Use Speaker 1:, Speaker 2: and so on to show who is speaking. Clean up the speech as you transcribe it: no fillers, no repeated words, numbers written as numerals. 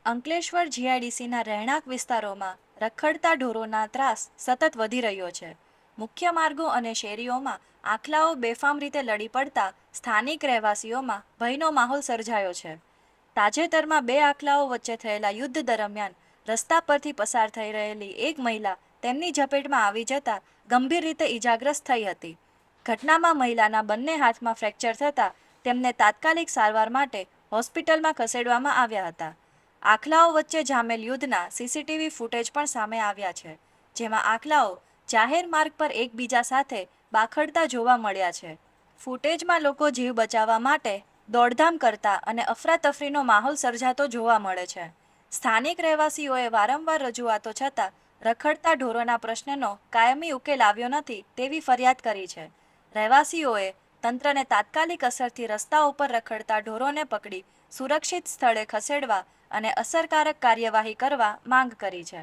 Speaker 1: અંકલેશ્વર જીઆઈડીસીના રહેણાંક વિસ્તારોમાં રખડતા ઢોરોના ત્રાસ સતત વધી રહ્યો છે. મુખ્ય માર્ગો અને શેરીઓમાં આખલાઓ બેફામ રીતે લડી પડતા સ્થાનિક રહેવાસીઓમાં ભયનો માહોલ સર્જાયો છે. તાજેતરમાં બે આખલાઓ વચ્ચે થયેલા યુદ્ધ દરમિયાન રસ્તા પરથી પસાર થઈ રહેલી એક મહિલા તેમની ઝપેટમાં આવી જતા ગંભીર રીતે ઈજાગ્રસ્ત થઈ હતી. ઘટનામાં મહિલાના બંને હાથમાં ફ્રેક્ચર થતાં તેમને તાત્કાલિક સારવાર માટે હોસ્પિટલમાં ખસેડવામાં આવ્યા હતા. આખલાઓ વચ્ચે જામેલ યુદ્ધના સીસીટીવી ફૂટેજ પણ સામે આવ્યા છે, જેમાં આખલાઓ જાહેર માર્ગ પર એકબીજા સાથે બાખડતા જોવા મળ્યા છે. ફૂટેજમાં લોકો જીવ બચાવવા માટે દોડધામ કરતા અને અફરાતફરીનો માહોલ સર્જાતો જોવા મળે છે. સ્થાનિક રહેવાસીઓએ વારંવાર રજૂઆતો છતાં રખડતા ઢોરોના પ્રશ્નનો કાયમી ઉકેલ આવ્યો નથી તેવી ફરિયાદ કરી છે. રહેવાસીઓએ તંત્રને તાત્કાલિક અસરથી રસ્તા ઉપર રખડતા ઢોરોને પકડી સુરક્ષિત સ્થળે ખસેડવા અને અસરકારક કાર્યવાહી કરવા માંગ કરી છે.